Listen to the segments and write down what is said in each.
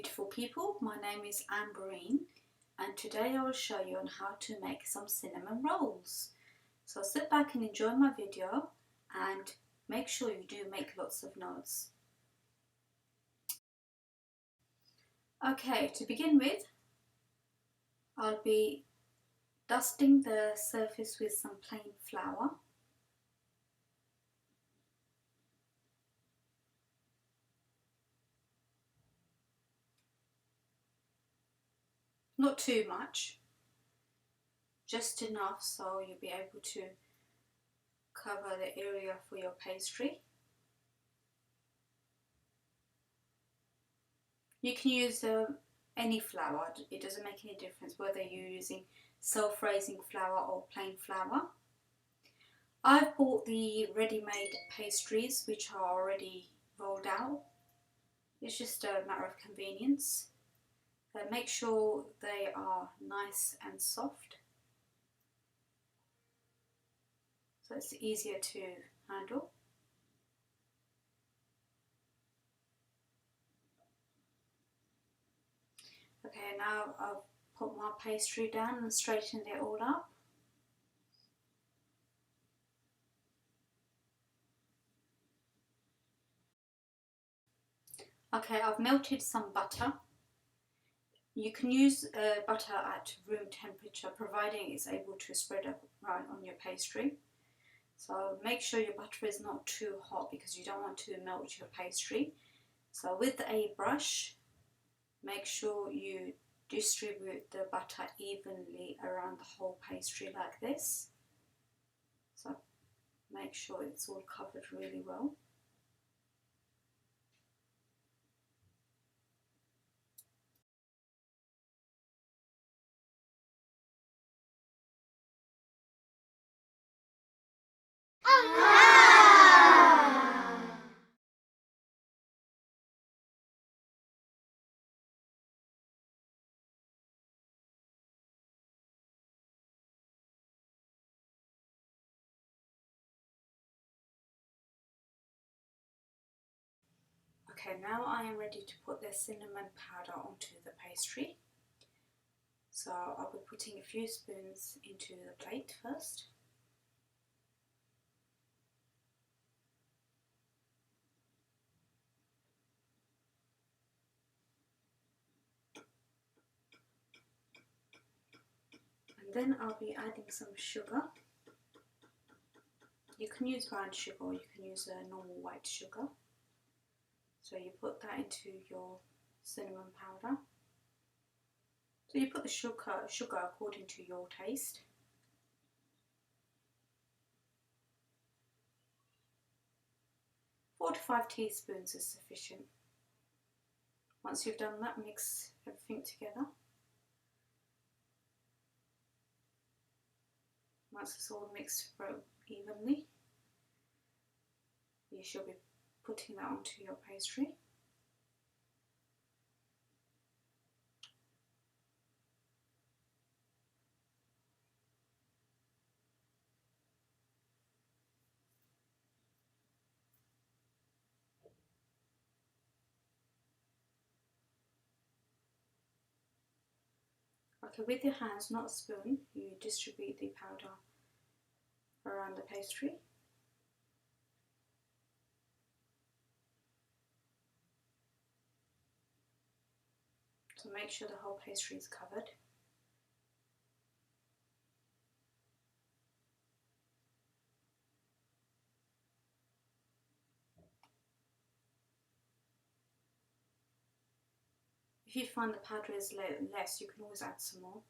beautiful people, my name is Anne Breen and today I will show you on how to make some cinnamon rolls. So sit back and enjoy my video and make sure you do make lots of notes. Okay, to begin with, I'll be dusting the surface with some plain flour. Not too much, just enough so you'll be able to cover the area for your pastry. You can use any flour, it doesn't make any difference whether you're using self-raising flour or plain flour. I've bought the ready-made pastries which are already rolled out. It's just a matter of convenience. Make sure they are nice and soft so it's easier to handle. Okay, now I've put my pastry down and straightened it all up. Okay, I've melted some butter. You can use butter at room temperature providing it's able to spread up right on your pastry. So make sure your butter is not too hot because you don't want to melt your pastry. So with a brush, make sure you distribute the butter evenly around the whole pastry like this. So make sure it's all covered really well. Okay, now I am ready to put the cinnamon powder onto the pastry. So I'll be putting a few spoons into the plate first. And then I'll be adding some sugar. You can use brown sugar or you can use a normal white sugar. So you put that into your cinnamon powder. So you put the sugar according to your taste. Four to 5 teaspoons is sufficient. Once you've done that, mix everything together. Once it's all mixed evenly, you should be putting that onto your pastry. Okay, with your hands, not a spoon, you distribute the powder around the pastry. So make sure the whole pastry is covered. If you find the powder is less, you can always add some more.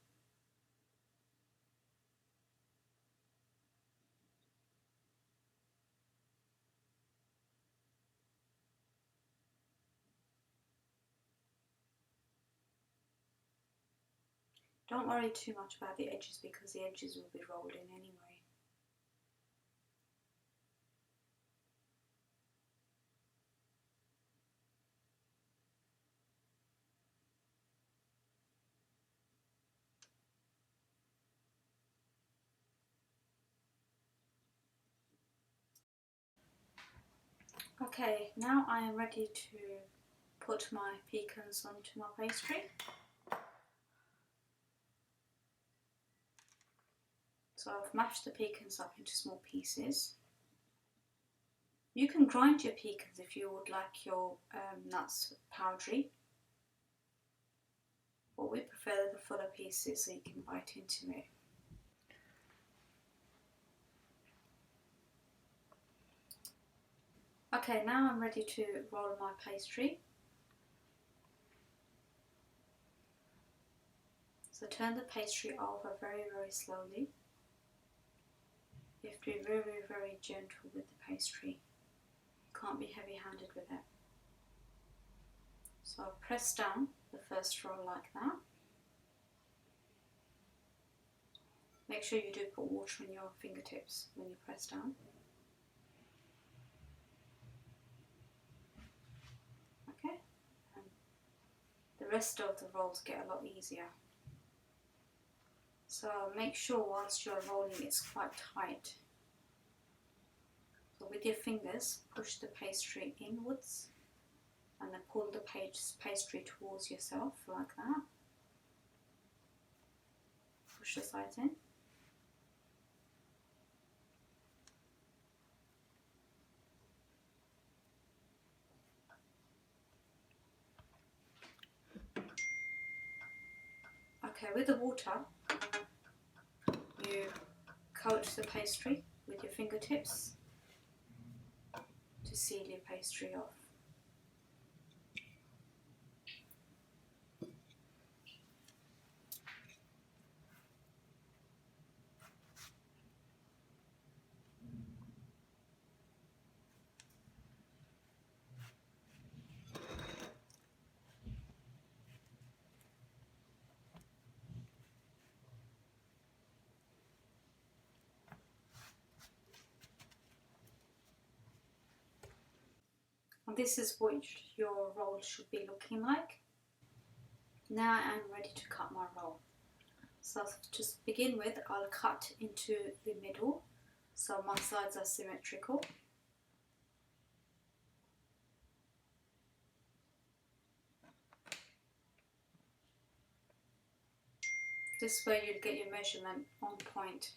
Don't worry too much about the edges because the edges will be rolled in anyway. Okay, now I am ready to put my pecans onto my pastry. So I've mashed the pecans up into small pieces. You can grind your pecans if you would like your nuts powdery, but we prefer the fuller pieces so you can bite into it. Okay, now I'm ready to roll my pastry. So turn the pastry over very, very slowly. You have to be very, very gentle with the pastry. You can't be heavy-handed with it. So press down the first roll like that. Make sure you do put water on your fingertips when you press down. Okay, and the rest of the rolls get a lot easier. So make sure whilst you're rolling it's quite tight. So with your fingers push the pastry inwards and then pull the pastry towards yourself like that. Push the sides in. Okay, with the water, you coat the pastry with your fingertips to seal your pastry off. And this is what your roll should be looking like. Now I'm ready to cut my roll. So to begin with, I'll cut into the middle so my sides are symmetrical. This way you'll get your measurement on point.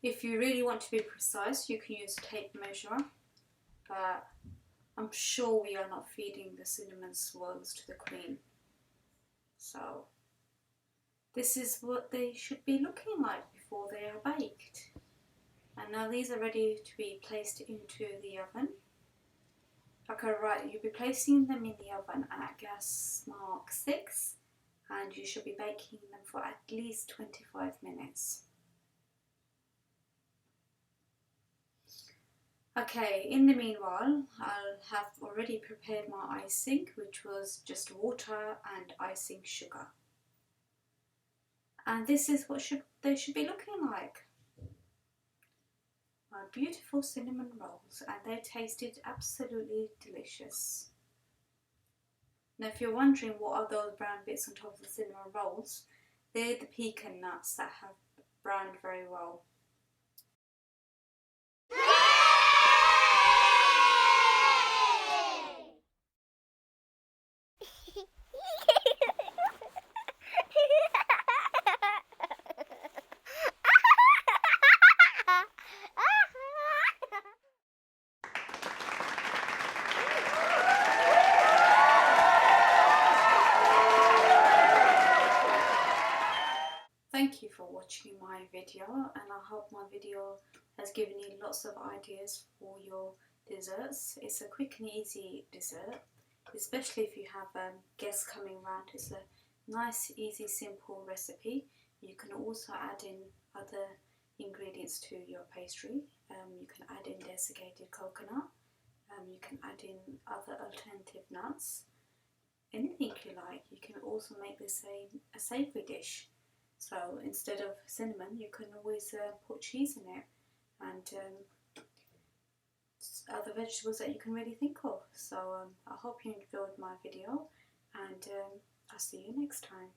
If you really want to be precise, you can use a tape measure, but I'm sure we are not feeding the cinnamon swirls to the queen. So this is what they should be looking like before they are baked. And now these are ready to be placed into the oven. Okay, right, you'll be placing them in the oven at gas mark 6 and you should be baking them for at least 25 minutes. Okay, in the meanwhile, I'll have already prepared my icing, which was just water and icing sugar. And this is what they should be looking like. My beautiful cinnamon rolls, and they tasted absolutely delicious. Now if you're wondering what are those brown bits on top of the cinnamon rolls, they're the pecan nuts that have browned very well. Thank you for watching my video, and I hope my video has given you lots of ideas for your desserts. It's a quick and easy dessert, especially if you have guests coming around. It's a nice, easy, simple recipe. You can also add in other ingredients to your pastry. You can add in desiccated coconut. You can add in other alternative nuts. Anything you like. You can also make this a savoury dish. So instead of cinnamon, you can always put cheese in it and other vegetables that you can really think of. So I hope you enjoyed my video, and I'll see you next time.